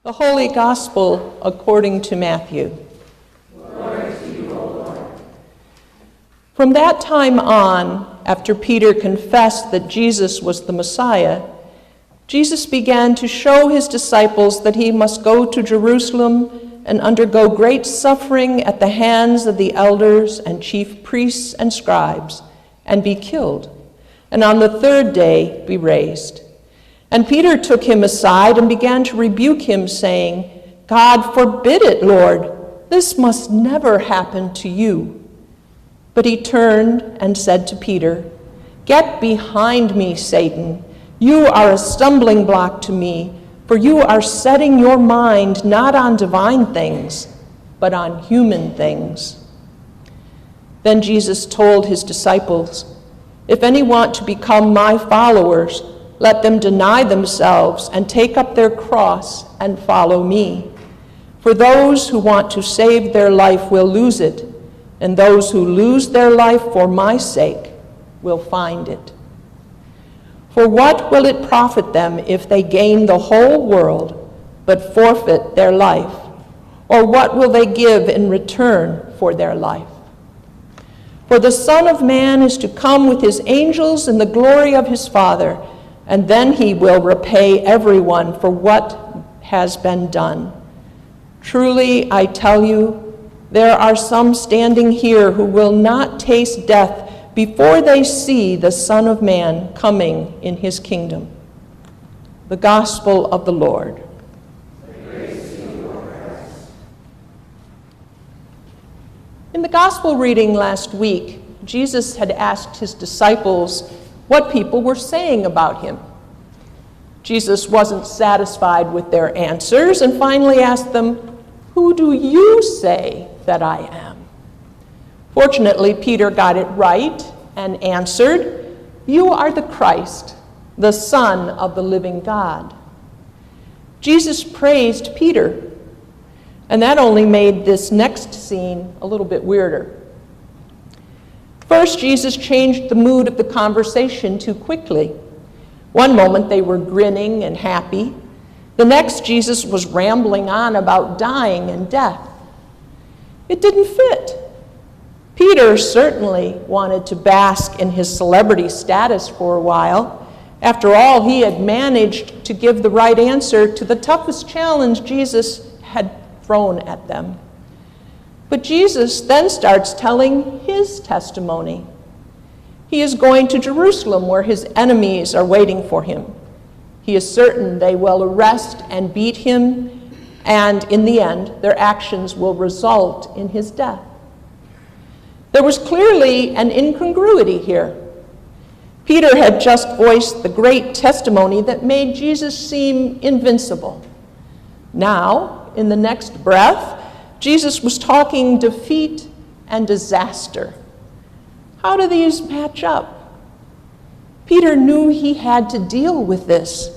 The Holy Gospel according to Matthew. Glory to you, O Lord. From that time on, after Peter confessed that Jesus was the Messiah, Jesus began to show his disciples that he must go to Jerusalem and undergo great suffering at the hands of the elders and chief priests and scribes, and be killed, and on the third day be raised. And Peter took him aside and began to rebuke him, saying, God forbid it, Lord. This must never happen to you. But he turned and said to Peter, Get behind me, Satan. You are a stumbling block to me, for you are setting your mind not on divine things, but on human things. Then Jesus told his disciples, If any want to become my followers, let them deny themselves and take up their cross and follow me. For those who want to save their life will lose it, and those who lose their life for my sake will find it. For what will it profit them if they gain the whole world but forfeit their life? Or what will they give in return for their life? For the Son of Man is to come with his angels in the glory of his Father, and then he will repay everyone for what has been done. Truly, I tell you, there are some standing here who will not taste death before they see the Son of Man coming in his kingdom. The Gospel of the Lord. Praise to you, Lord Christ. In the Gospel reading last week, Jesus had asked his disciples what people were saying about him. Jesus wasn't satisfied with their answers and finally asked them, Who do you say that I am? Fortunately, Peter got it right and answered, You are the Christ, the Son of the living God. Jesus praised Peter, and that only made this next scene a little bit weirder. First, Jesus changed the mood of the conversation too quickly. One moment they were grinning and happy. The next, Jesus was rambling on about dying and death. It didn't fit. Peter certainly wanted to bask in his celebrity status for a while. After all, he had managed to give the right answer to the toughest challenge Jesus had thrown at them. But Jesus then starts telling his testimony. He is going to Jerusalem where his enemies are waiting for him. He is certain they will arrest and beat him, and in the end, their actions will result in his death. There was clearly an incongruity here. Peter had just voiced the great testimony that made Jesus seem invincible. Now, in the next breath, Jesus was talking defeat and disaster. How do these match up? Peter knew he had to deal with this.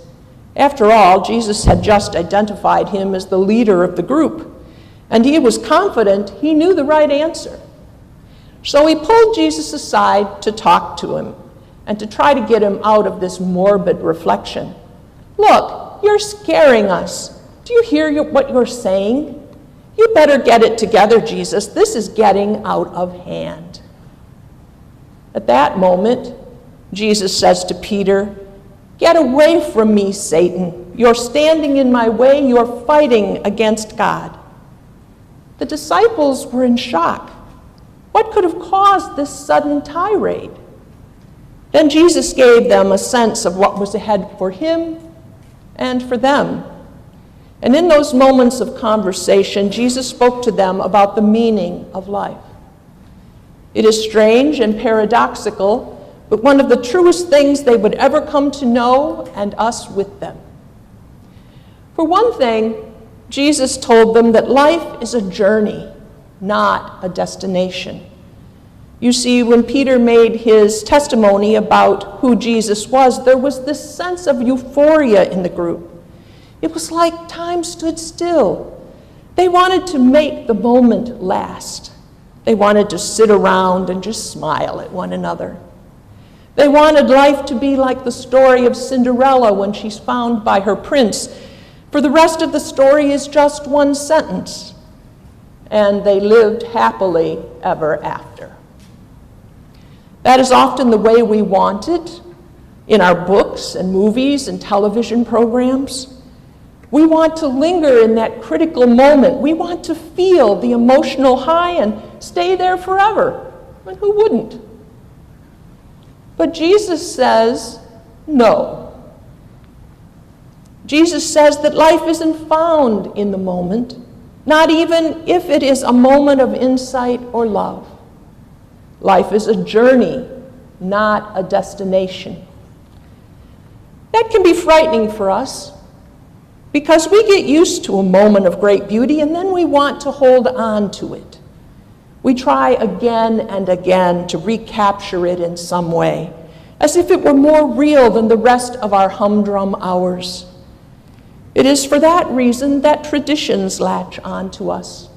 After all, Jesus had just identified him as the leader of the group, and he was confident he knew the right answer. So he pulled Jesus aside to talk to him and to try to get him out of this morbid reflection. Look, you're scaring us. Do you hear what you're saying? You better get it together, Jesus. This is getting out of hand. At that moment, Jesus says to Peter, Get away from me, Satan. You're standing in my way. You're fighting against God. The disciples were in shock. What could have caused this sudden tirade? Then Jesus gave them a sense of what was ahead for him and for them. And in those moments of conversation, Jesus spoke to them about the meaning of life. It is strange and paradoxical, but one of the truest things they would ever come to know, and us with them. For one thing, Jesus told them that life is a journey, not a destination. You see, when Peter made his testimony about who Jesus was, there was this sense of euphoria in the group. It was like time stood still. They wanted to make the moment last. They wanted to sit around and just smile at one another. They wanted life to be like the story of Cinderella when she's found by her prince, For the rest of the story is just one sentence, and they lived happily ever after. That is often the way we want it in our books and movies and television programs. We want to linger in that critical moment. We want to feel the emotional high and stay there forever. And who wouldn't? But Jesus says, no. Jesus says that life isn't found in the moment, not even if it is a moment of insight or love. Life is a journey, not a destination. That can be frightening for us because we get used to a moment of great beauty and then we want to hold on to it. We try again and again to recapture it in some way, as if it were more real than the rest of our humdrum hours. It is for that reason that traditions latch on to us.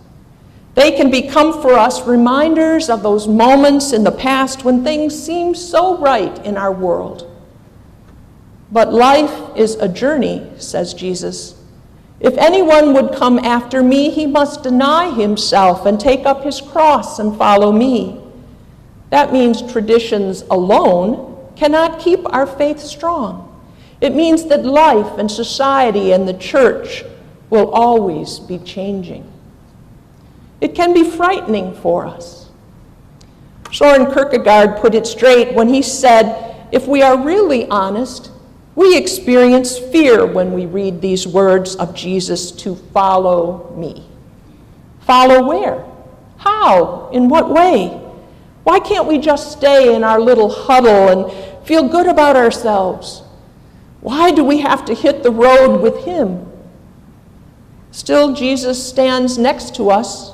They can become for us reminders of those moments in the past when things seemed so right in our world. But life is a journey, says Jesus. If anyone would come after me, he must deny himself and take up his cross and follow me. That means traditions alone cannot keep our faith strong. It means that life and society and the church will always be changing. It can be frightening for us. Soren Kierkegaard put it straight when he said, if we are really honest, we experience fear when we read these words of Jesus to follow me. Follow where? How? In what way? Why can't we just stay in our little huddle and feel good about ourselves? Why do we have to hit the road with him? Still, Jesus stands next to us,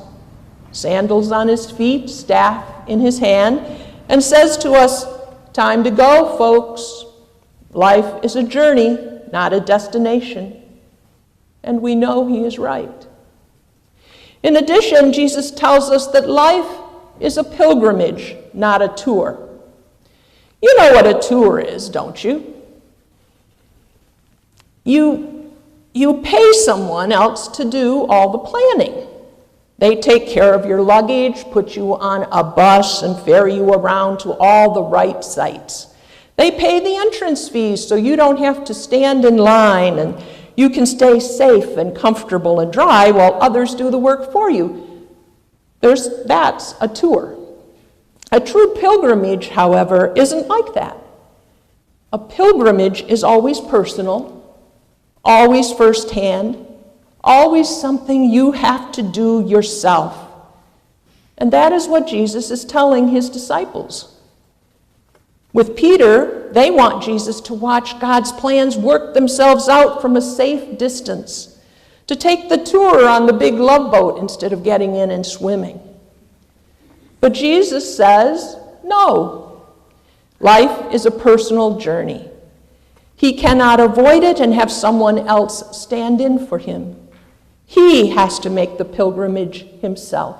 sandals on his feet, staff in his hand, and says to us, time to go, folks. Life is a journey, not a destination. And we know he is right. In addition, Jesus tells us that life is a pilgrimage, not a tour. You know what a tour is, don't you? You pay someone else to do all the planning. They take care of your luggage, put you on a bus, and ferry you around to all the right sites. They pay the entrance fees so you don't have to stand in line and you can stay safe and comfortable and dry while others do the work for you. That's a tour. A true pilgrimage, however, isn't like that. A pilgrimage is always personal, always firsthand, always something you have to do yourself. And that is what Jesus is telling his disciples. With Peter, they want Jesus to watch God's plans work themselves out from a safe distance, to take the tour on the big love boat instead of getting in and swimming. But Jesus says, no. Life is a personal journey. He cannot avoid it and have someone else stand in for him. He has to make the pilgrimage himself.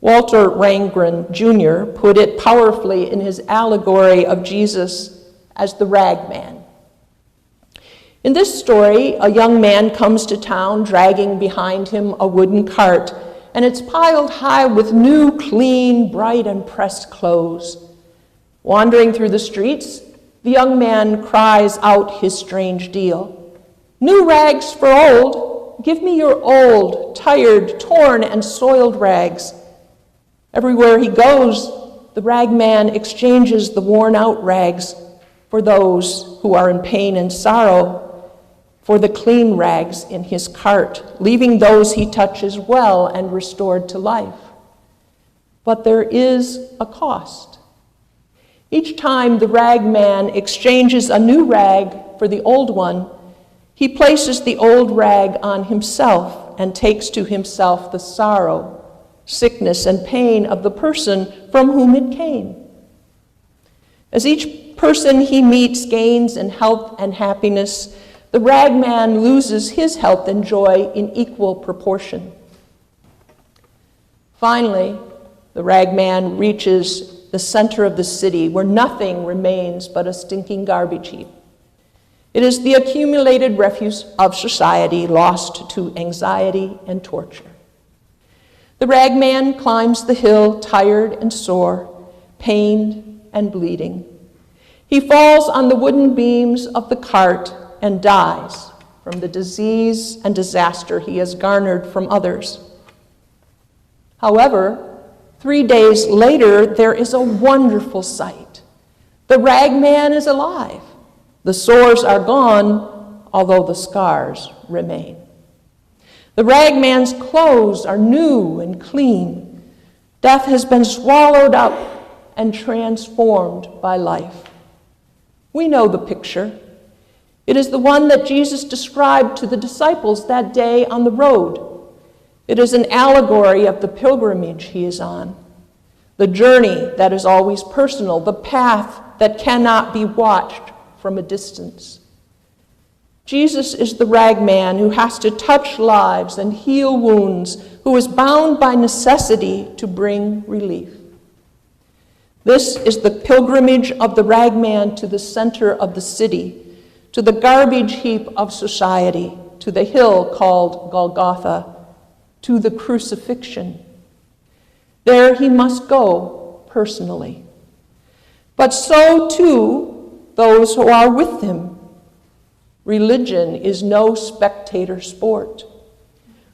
Walter Rangren Jr. put it powerfully in his allegory of Jesus as the rag man. In this story, a young man comes to town dragging behind him a wooden cart, and it's piled high with new, clean, bright, and pressed clothes. Wandering through the streets, the young man cries out his strange deal. New rags for old. Give me your old, tired, torn, and soiled rags. Everywhere he goes, the rag man exchanges the worn-out rags for those who are in pain and sorrow, for the clean rags in his cart, leaving those he touches well and restored to life. But there is a cost. Each time the rag man exchanges a new rag for the old one, he places the old rag on himself and takes to himself the sorrow, sickness, and pain of the person from whom it came. As each person he meets gains in health and happiness, the rag man loses his health and joy in equal proportion. Finally, the rag man reaches the center of the city where nothing remains but a stinking garbage heap. It is the accumulated refuse of society lost to anxiety and torture. The ragman climbs the hill, tired and sore, pained and bleeding. He falls on the wooden beams of the cart and dies from the disease and disaster he has garnered from others. However, 3 days later, there is a wonderful sight. The ragman is alive. The sores are gone, although the scars remain. The ragman's clothes are new and clean. Death has been swallowed up and transformed by life. We know the picture. It is the one that Jesus described to the disciples that day on the road. It is an allegory of the pilgrimage he is on, the journey that is always personal, the path that cannot be watched from a distance. Jesus is the ragman who has to touch lives and heal wounds, who is bound by necessity to bring relief. This is the pilgrimage of the ragman to the center of the city, to the garbage heap of society, to the hill called Golgotha, to the crucifixion. There he must go personally. But so too those who are with him. Religion is no spectator sport.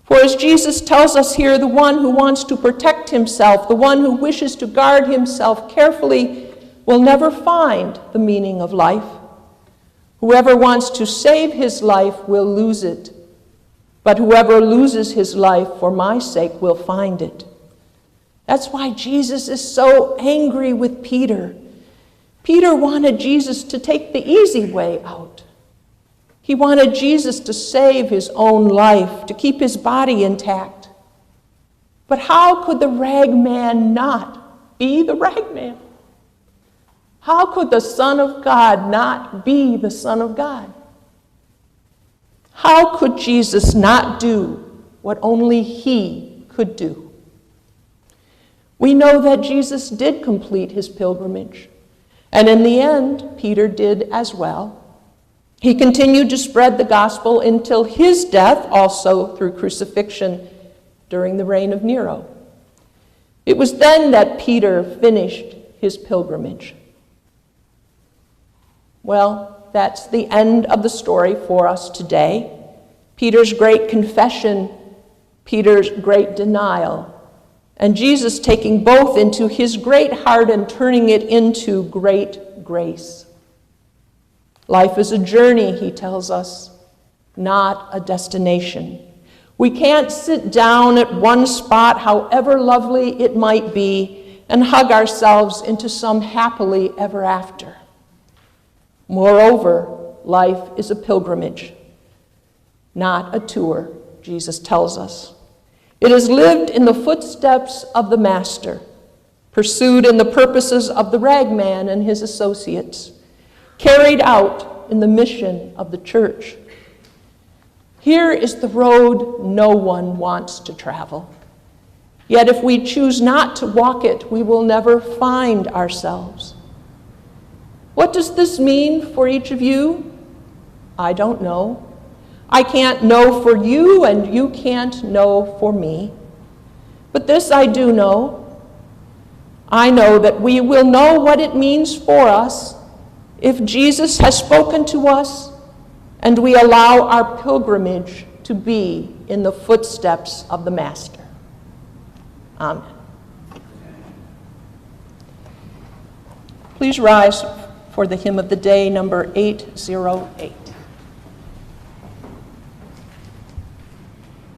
For as Jesus tells us here, the one who wants to protect himself, the one who wishes to guard himself carefully, will never find the meaning of life. Whoever wants to save his life will lose it, but whoever loses his life for my sake will find it. That's why Jesus is so angry with Peter. Peter wanted Jesus to take the easy way out. He wanted Jesus to save his own life, to keep his body intact. But how could the ragman not be the ragman? How could the Son of God not be the Son of God? How could Jesus not do what only he could do? We know that Jesus did complete his pilgrimage, and in the end, Peter did as well. He continued to spread the gospel until his death, also through crucifixion during the reign of Nero. It was then that Peter finished his pilgrimage. Well, that's the end of the story for us today. Peter's great confession, Peter's great denial, and Jesus taking both into his great heart and turning it into great grace. Life is a journey, he tells us, not a destination. We can't sit down at one spot, however lovely it might be, and hug ourselves into some happily ever after. Moreover, life is a pilgrimage, not a tour, Jesus tells us. It is lived in the footsteps of the Master, pursued in the purposes of the ragman and his associates, carried out in the mission of the church. Here is the road no one wants to travel. Yet if we choose not to walk it, we will never find ourselves. What does this mean for each of you? I don't know. I can't know for you, and you can't know for me. But this I do know. I know that we will know what it means for us if Jesus has spoken to us and we allow our pilgrimage to be in the footsteps of the Master. Amen. Please rise for the hymn of the day, number 808.